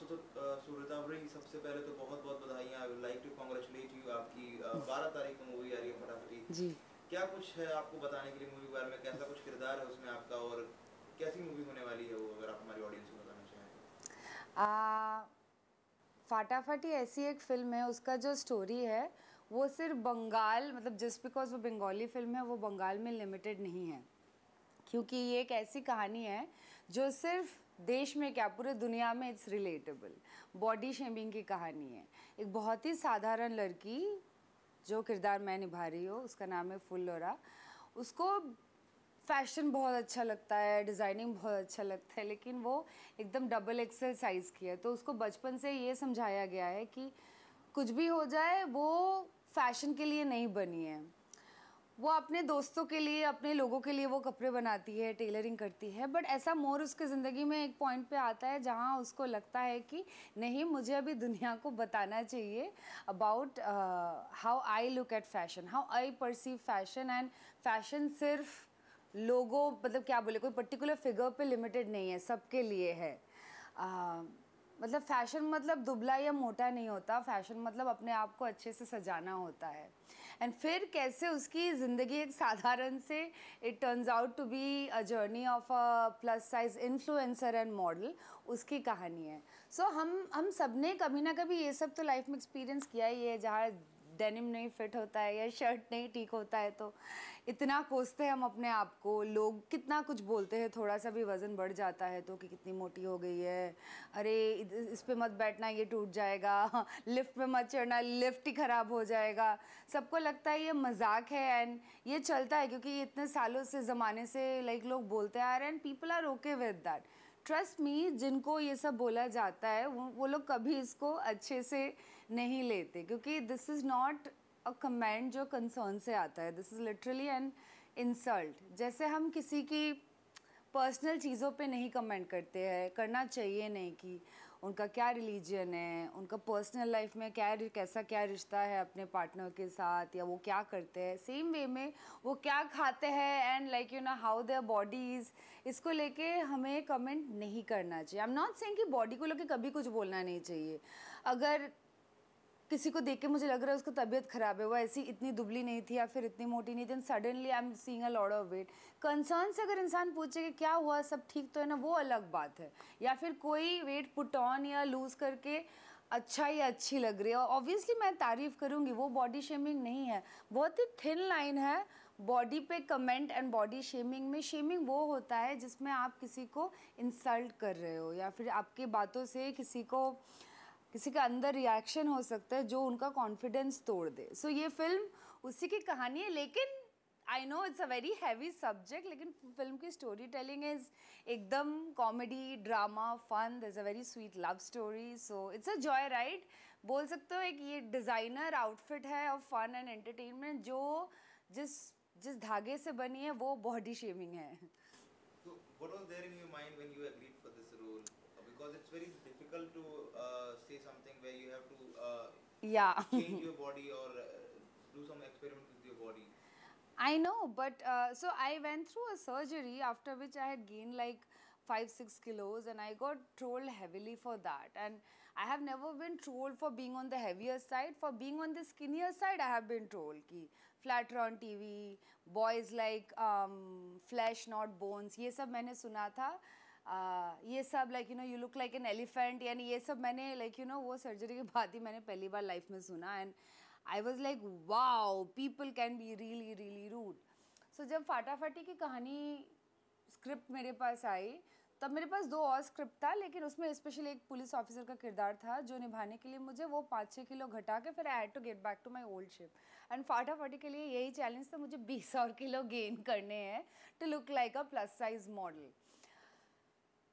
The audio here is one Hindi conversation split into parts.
सुरतावरी, सबसे पहले तो बहुत-बहुत बधाइयाँ। I would like to congratulate you. आपकी 12 तारीख को मूवी आ रही है फटाफटी। जी। क्या कुछ है आपको बताने के लिए मूवी के बारे में? कैसा कुछ किरदार है उसमें आपका और कैसी मूवी होने वाली है वो, अगर आप हमारी ऑडियंस को बताना चाहें तो? फाटाफटी ऐसी एक फ़िल्म है, उसका जो स्टोरी है वो सिर्फ बंगाल, मतलब जस्ट बिकॉज वो बंगाली फ़िल्म है वो बंगाल में लिमिटेड नहीं है, क्योंकि ये एक ऐसी कहानी है जो सिर्फ देश में क्या पूरे दुनिया में इट्स रिलेटेबल। बॉडी शेमिंग की कहानी है। एक बहुत ही साधारण लड़की जो किरदार मैं निभा रही हूँ, उसका नाम है फुल्लोरा। उसको फैशन बहुत अच्छा लगता है, डिज़ाइनिंग बहुत अच्छा लगता है, लेकिन वो एकदम डबल एक्सेल साइज़ की है। तो उसको बचपन से ये समझाया गया है कि कुछ भी हो जाए वो फैशन के लिए नहीं बनी है। वो अपने दोस्तों के लिए, अपने लोगों के लिए वो कपड़े बनाती है, टेलरिंग करती है, बट ऐसा मोड़ उसके ज़िंदगी में एक पॉइंट पे आता है जहाँ उसको लगता है कि नहीं, मुझे अभी दुनिया को बताना चाहिए about how I look at fashion, how I perceive fashion. And fashion सिर्फ लोगों, मतलब क्या बोले, कोई पर्टिकुलर फिगर पे लिमिटेड नहीं है, सबके लिए है। मतलब फैशन मतलब दुबला या मोटा नहीं होता, फैशन मतलब अपने आप को अच्छे से सजाना होता है। एंड फिर कैसे उसकी ज़िंदगी एक साधारण से it turns out to be a journey of a plus size influencer and model, उसकी कहानी है। सो हम सब ने कभी ना कभी ये सब तो लाइफ में एक्सपीरियंस किया ही है, जहाँ डेनिम नहीं फिट होता है या शर्ट नहीं ठीक होता है तो इतना कोसते हैं हम अपने आप को। लोग कितना कुछ बोलते हैं, थोड़ा सा भी वज़न बढ़ जाता है तो कि कितनी मोटी हो गई है, अरे इस पे मत बैठना ये टूट जाएगा, लिफ्ट पे मत चढ़ना लिफ्ट ही ख़राब हो जाएगा। सबको लगता है ये मजाक है एंड ये चलता है क्योंकि इतने सालों से ज़माने से लाइक लोग बोलते आ रहे हैं and people are okay with that. Trust me, जिनको ये सब बोला जाता है वो लोग कभी इसको अच्छे से नहीं लेते, क्योंकि this is not a comment जो कंसर्न से आता है, this is literally an insult. जैसे हम किसी की पर्सनल चीज़ों पे नहीं कमेंट करते हैं, करना चाहिए नहीं, कि उनका क्या रिलीजन है, उनका पर्सनल लाइफ में कैसा क्या रिश्ता है अपने पार्टनर के साथ, या वो क्या करते हैं, सेम वे में वो क्या खाते हैं and like you know how their bodies, इसको लेके हमें कमेंट नहीं करना चाहिए। आई एम नॉट सेइंग कि बॉडी को लेके कभी कुछ बोलना नहीं चाहिए। अगर किसी को देख के मुझे लग रहा है उसको तबीयत ख़राब है, वो ऐसी इतनी दुबली नहीं थी या फिर इतनी मोटी नहीं थी, suddenly I am seeing a lot of weight, concern से अगर इंसान पूछे कि क्या हुआ, सब ठीक तो है ना, वो अलग बात है। या फिर कोई वेट पुट ऑन या लूज़ करके अच्छा या अच्छी लग रही है, ऑब्वियसली मैं तारीफ़ करूँगी, वो बॉडी शेमिंग नहीं है। बहुत ही थिन लाइन है बॉडी पे कमेंट एंड बॉडी शेमिंग में। शेमिंग वो होता है जिसमें आप किसी को इंसल्ट कर रहे हो या फिर आपकी बातों से किसी का अंदर रिएक्शन हो सकता है जो उनका कॉन्फिडेंस तोड़ दे। सो ये फिल्म उसी की कहानी है, लेकिन I know it's a very heavy subject, लेकिन फिल्म की स्टोरी टेलिंग इज़ एकदम comedy drama fun, there is a very sweet love story, so it's a joy ride बोल सकते हो। एक ये डिज़ाइनर आउटफिट है ऑफ फन एंड एंटरटेनमेंट जो जिस जिस धागे से बनी है वो बॉडी शेमिंग है। So, what was there in your mind when you agreed for this role? Because it's very difficult to say something where you have to या change your body or do some experiment with your body. I know, but so I went through a surgery after which I had gained like 5-6 kilos, and I got trolled heavily for that. And I have never been trolled for being on the heavier side. For being on the skinnier side, I have been trolled कि flatter on TV, boys like flesh not bones. ये सब मैंने सुना था. ये सब like you know you look like an elephant, यानी ये सब मैंने like you know वो सर्जरी के बाद ही मैंने पहली बार लाइफ में सुना. And I was like wow, people can be really really rude. So जब फाटाफाटी की कहानी स्क्रिप्ट मेरे पास आई, तब मेरे पास 2 और स्क्रिप्ट था, लेकिन उसमें स्पेशली एक पुलिस ऑफिसर का किरदार था जो निभाने के लिए मुझे वो 5-6 किलो घटा के फिर I had to get back to my old shape. And Fatafati के लिए यही चैलेंज था, मुझे 20 और किलो गेन करने हैं to look like a plus size model.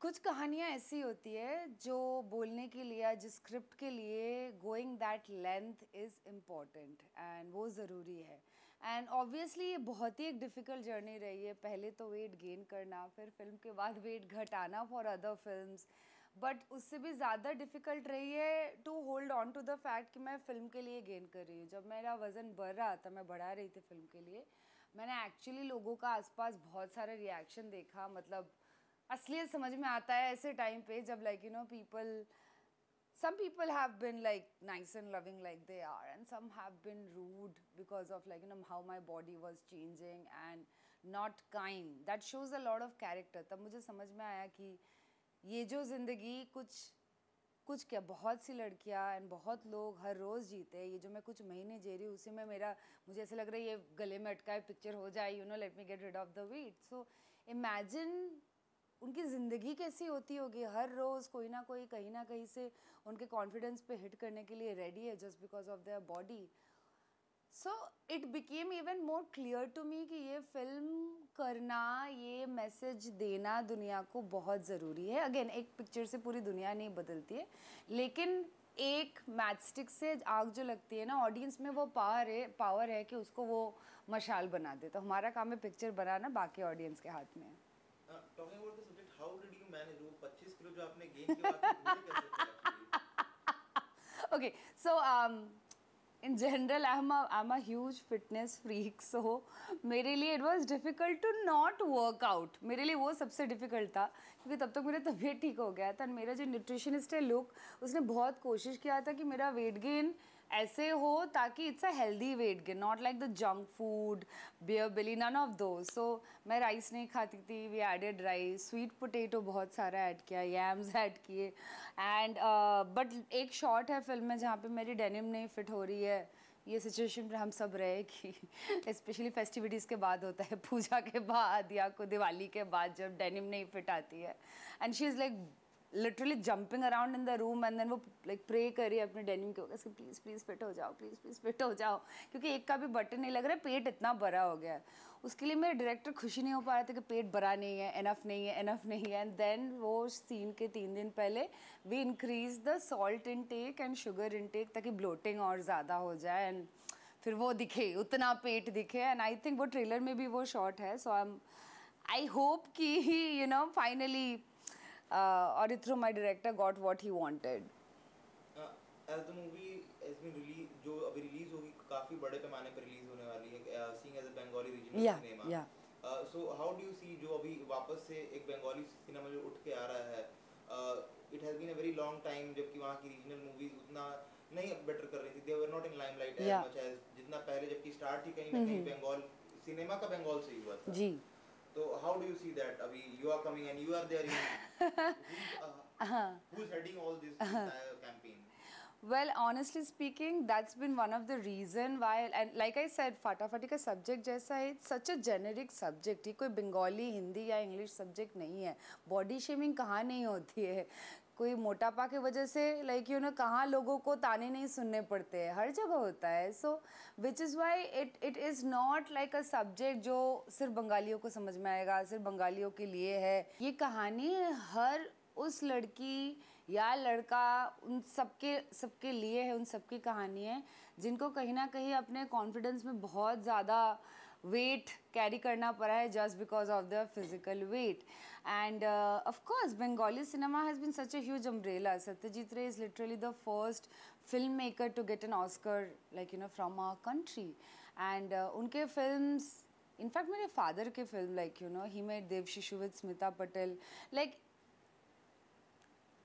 कुछ कहानियाँ ऐसी होती है जो बोलने के लिए, जिस स्क्रिप्ट के लिए going that length is important and वो ज़रूरी है. एंड ऑब्वियसली ये बहुत ही एक डिफ़िकल्ट जर्नी रही है. पहले तो वेट गेन करना, फिर फिल्म के बाद वेट घटाना फॉर अदर फिल्म्स, बट उससे भी ज़्यादा डिफ़िकल्ट रही है to hold on to the fact कि मैं फ़िल्म के लिए गेन कर रही हूँ. जब मेरा वज़न बढ़ रहा था, मैं बढ़ा रही थी फ़िल्म के लिए, मैंने एक्चुअली लोगों का आसपास बहुत सारा रिएक्शन देखा. मतलब असलियत समझ में आता है ऐसे टाइम पे जब like you know people some people have been like nice and loving like they are, and some have been rude because of like, you know, how my body was changing and not kind. That shows a lot of character. तब मुझे समझ में आया कि ये जो ज़िंदगी कुछ क्या बहुत सी लड़कियां एंड बहुत लोग हर रोज़ जीते हैं, ये जो मैं कुछ महीने जी रही हूँ उसी में मेरा, मुझे ऐसा लग रहा है ये गले में अटका है पिक्चर हो जाए, you know, let me get rid of the weight. So imagine उनकी ज़िंदगी कैसी होती होगी. हर रोज़ कोई ना कोई कहीं ना कहीं से उनके कॉन्फिडेंस पे हिट करने के लिए रेडी है just because of their body. So it became even more clear to me कि ये फिल्म करना, ये मैसेज देना दुनिया को बहुत ज़रूरी है. अगेन, एक पिक्चर से पूरी दुनिया नहीं बदलती है, लेकिन एक मैचस्टिक से आग जो लगती है ना, ऑडियंस में वो पावर है कि उसको वो मशाल बना दे. तो हमारा काम है पिक्चर बनाना, बाकी ऑडियंस के हाथ में है. Talking about the subject, how did you manage वो 25 किलो जो आपने गेन किया, आपने कैसे किया? Okay, so in general I'm a huge fitness freak, so मेरे लिए it was difficult to not work out. मेरे लिए वो सबसे difficult था क्योंकि तब तक मेरा तबीयत ठीक हो गया था. मेरा जो न्यूट्रिशनिस्ट है लुक, उसने बहुत कोशिश किया था कि मेरा वेट गेन ऐसे हो ताकि it's a healthy weight gain, not like the junk food, beer belly, none of those. So मैं राइस नहीं खाती थी, we added rice, sweet potato बहुत सारा ऐड किया, यैम्स ऐड किए. एंड बट एक शॉट है फिल्म में जहाँ पे मेरी डेनिम नहीं फिट हो रही है. ये सिचुएशन पर हम सब रहे कि स्पेशली फेस्टिविटीज़ के बाद होता है, पूजा के बाद या कोई दिवाली के बाद, जब डेनिम नहीं फिट आती है. And she is like literally jumping around in the room and then वो लाइक प्रे करी अपने डेनिम के ऊपर, प्लीज़ प्लीज़ फिट हो जाओ, प्लीज़ प्लीज़ फिट हो जाओ, क्योंकि एक का भी बटन नहीं लग रहा है, पेट इतना बड़ा हो गया है. उसके लिए मेरे डायरेक्टर खुशी नहीं हो पा रहे थे कि पेट बड़ा नहीं है, इनफ नहीं है, इनफ नहीं है. एंड देन वो सीन के 3 दिन पहले we increase the salt intake and sugar intake ताकि ब्लोटिंग और ज़्यादा हो जाए एंड फिर वो दिखे, उतना पेट दिखे. एंड आई थिंक वो ट्रेलर में भी वो शॉट है. सो आई होप कि you know finally Arithro, my director, got what he wanted. As the movie has been released, जो अभी रिलीज होगी, काफी बड़े पैमाने पर रिलीज होने वाली है, seeing as a Bengali regional cinema. So how do you see जो अभी वापस से एक बंगाली सिनेमा जो उठ के आ रहा है, it has been a very long time जबकि वहाँ की रीजनल मूवीज उतना नहीं बेटर कर रही थी, they were not in limelight as much as जितना पहले, जबकि स्टार्ट ही कहीं ना कहीं बंगाल सिनेमा का बंगाल से ही हुआ था. जी. So how do you see that? Abhi you are coming and you are there in who's heading all this campaign? Well, honestly speaking, that's been one of the reason why, and like I said, फटाफटी का subject जैसा है, it's such a generic subject. ये कोई बंगाली, हिंदी या इंग्लिश सब्जेक्ट नहीं है. बॉडी शेमिंग कहाँ नहीं होती है, कोई मोटापा की वजह से लाइक यू नो कहाँ लोगों को ताने नहीं सुनने पड़ते हैं, हर जगह होता है. So which is why it is not like a subject जो सिर्फ बंगालियों को समझ में आएगा, सिर्फ बंगालियों के लिए है. ये कहानी हर उस लड़की या लड़का, उन सबके लिए है, उन सबकी कहानी है जिनको कहीं ना कहीं अपने कॉन्फिडेंस में बहुत ज़्यादा वेट कैरी करना पड़ा है just because of the physical weight. And of course Bengali cinema has been such a huge umbrella. Satyajit Ray is literally the first filmmaker to get an Oscar, like you know, from our country. And उनके films, in fact मेरे father के film, like you know, he made Dev Shishu with Smita Patel. Like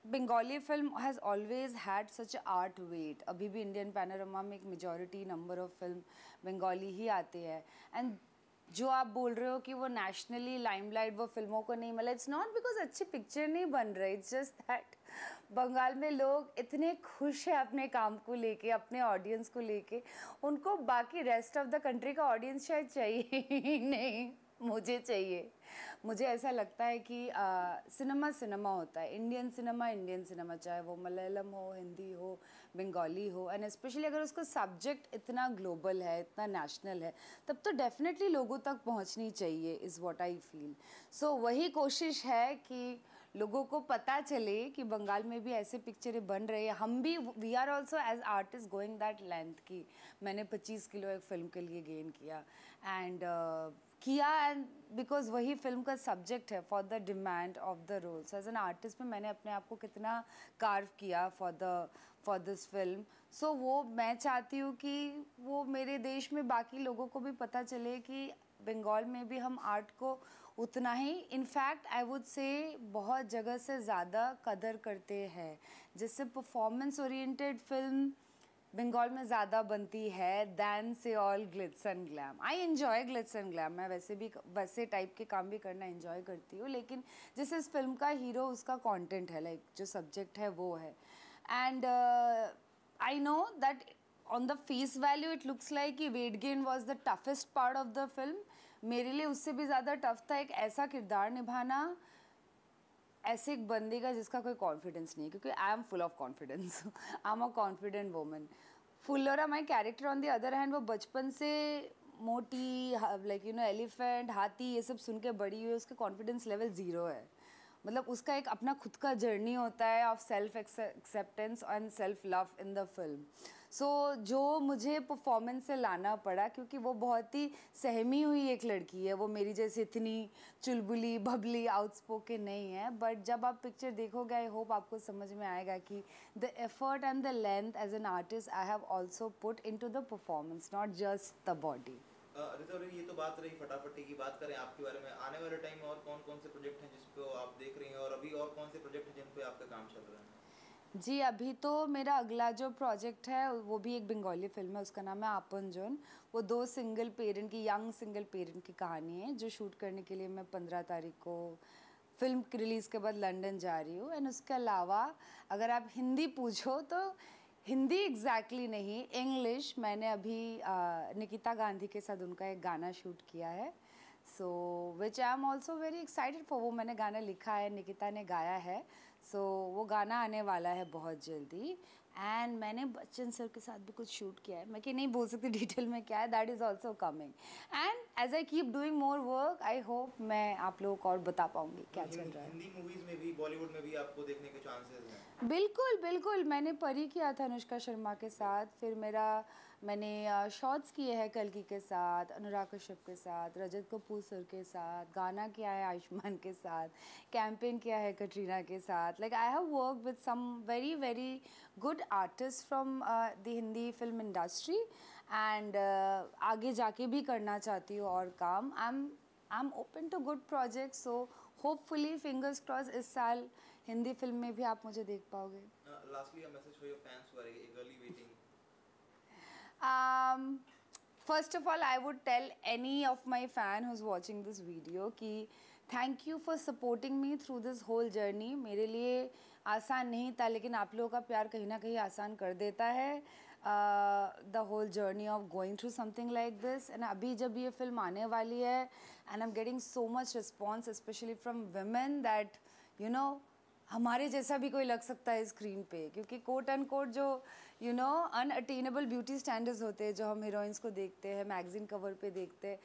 Bengali film has always had such a art weight. अभी भी Indian panorama में एक majority number of film Bengali ही आते हैं. And जो आप बोल रहे हो कि वो nationally limelight वो फिल्मों को नहीं मिला, it's not because अच्छी picture नहीं बन रही, it's just that बंगाल में लोग इतने खुश हैं अपने काम को लेके, अपने ऑडियंस को लेके, उनको बाकी रेस्ट ऑफ द कंट्री का ऑडियंस शायद चाहिए ही नहीं, मुझे चाहिए. मुझे ऐसा लगता है कि सिनेमा होता है, इंडियन सिनेमा, चाहे वो मलयालम हो, हिंदी हो, बंगाली हो, एंड स्पेशली अगर उसका सब्जेक्ट इतना ग्लोबल है, इतना नेशनल है, तब तो डेफिनेटली लोगों तक पहुंचनी चाहिए, इज़ व्हाट आई फील. सो वही कोशिश है कि लोगों को पता चले कि बंगाल में भी ऐसे पिक्चरें बन रही है. हम भी, we are also as artist going that length की मैंने 25 किलो एक फ़िल्म के लिए गेन किया एंड बिकॉज वही फिल्म का सब्जेक्ट है for the demand of the roles. As an artist में मैंने अपने आप को कितना कार्व किया फॉर दिस फिल्म. सो वो मैं चाहती हूँ कि वो मेरे देश में बाकी लोगों को भी पता चले कि बंगाल में भी हम आर्ट को उतना ही, इनफैक्ट आई वुड से बहुत जगह से ज़्यादा कदर करते हैं। जैसे परफॉर्मेंस ओरिएंटेड फिल्म बंगाल में ज़्यादा बनती है दैन से all Glitz and glam. I enjoy Glitz and glam, मैं वैसे टाइप के काम भी करना एन्जॉय करती हूँ, लेकिन जैसे इस फिल्म का हीरो उसका कंटेंट है, लाइक जो सब्जेक्ट है वो है। And I know that on the face value it looks like कि weight gain was the toughest part of the film. मेरे लिए उससे भी ज़्यादा टफ था एक ऐसा किरदार निभाना, ऐसे एक बंदे का जिसका कोई कॉन्फिडेंस नहीं है, क्योंकि I am full of confidence, I am a confident woman. Phullora my character on the other hand, वो बचपन से मोटी, लाइक यू नो एलिफेंट, हाथी, ये सब सुन के बड़ी हुई, उसके कॉन्फिडेंस लेवल ज़ीरो है। मतलब उसका एक अपना खुद का जर्नी होता है of self acceptance and self love in the film. So जो मुझे परफॉर्मेंस से लाना पड़ा, क्योंकि वो बहुत ही सहमी हुई एक लड़की है, वो मेरी जैसे इतनी चुलबुली बबली आउटस्पोकन नहीं है, बट जब आप पिक्चर देखोगे आई होप आपको समझ में आएगा कि the effort and the length as an artist I have also put in to the performance, not just the body. Rita, ये तो बात रही फटाफटी की, बात करें आपके बारे में, आने वाले टाइम में और कौन कौन से प्रोजेक्ट हैं जिसको आप देख रही हैं, और अभी और कौन से प्रोजेक्ट हैं जिन पे आपका काम चल रहा है? जी, अभी तो मेरा अगला जो प्रोजेक्ट है वो भी एक बंगाली फिल्म है, उसका नाम है आपनजन। वो 2 सिंगल पेरेंट की, यंग सिंगल पेरेंट की कहानी है, जो शूट करने के लिए मैं 15 तारीख को फिल्म रिलीज़ के बाद लंदन जा रही हूँ। एंड उसके अलावा अगर आप हिंदी पूछो तो हिंदी एग्जैक्टली नहीं, इंग्लिश। मैंने अभी निकिता गांधी के साथ उनका एक गाना शूट किया है, so which I am also very excited for. वो मैंने गाना लिखा है, निकिता ने गाया है, सो वो गाना आने वाला है बहुत जल्दी। एंड मैंने बच्चन सर के साथ भी कुछ शूट किया है, मैं कि नहीं बोल सकती डिटेल में क्या है, that is also coming. And as I keep doing more work, I hope मैं आप लोगों को और बता पाऊँगी क्या चल रहा है। हिंदी मूवीज़ में भी, बॉलीवुड में भी आपको देखने के चांसेस हैं? बिल्कुल बिल्कुल, मैंने परी किया था अनुष्का शर्मा के साथ, फिर मैंने शॉर्ट्स किए हैं कल्कि के साथ, अनुराग कश्यप के साथ, रजत कपूर सर के साथ, गाना किया है आयुष्मान के साथ, कैंपेन किया है कटरीना के साथ। Like I have work with some very very good artist from the Hindi film industry, and आगे जाके भी करना चाहती हूँ और काम। I am open to good project, so hopefully fingers cross इस साल हिंदी फिल्म में भी आप मुझे देख पाओगे। Lastly, a message for your fans who are eagerly waiting. First of all, I would tell any of my fan who's watching this video कि thank you for supporting me through this whole journey. मेरे लिए आसान नहीं था, लेकिन आप लोगों का प्यार कहीं ना कहीं आसान कर देता है the whole journey of going through something like this. And अभी जब ये फिल्म आने वाली है and I'm getting so much response, especially from women, that you know हमारे जैसा भी कोई लग सकता है स्क्रीन पे, क्योंकि कोट एंड कोट जो you know unattainable beauty standards होते हैं जो हम हीरोइंस को देखते हैं, मैगजीन कवर पे देखते हैं,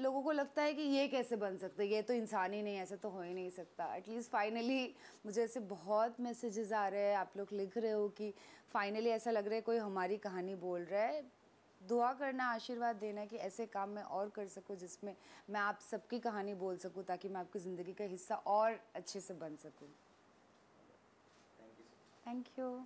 लोगों को लगता है कि ये कैसे बन सकता है, ये तो इंसान ही नहीं, ऐसा तो हो ही नहीं सकता। एटलीस्ट फाइनली मुझे ऐसे बहुत मैसेजेस आ रहे हैं, आप लोग लिख रहे हो कि फाइनली ऐसा लग रहा है कोई हमारी कहानी बोल रहा है। दुआ करना, आशीर्वाद देना कि ऐसे काम मैं और कर सकूं जिसमें मैं आप सबकी कहानी बोल सकूं, ताकि मैं आपकी ज़िंदगी का हिस्सा और अच्छे से बन सकूं। Thank you. Thank you.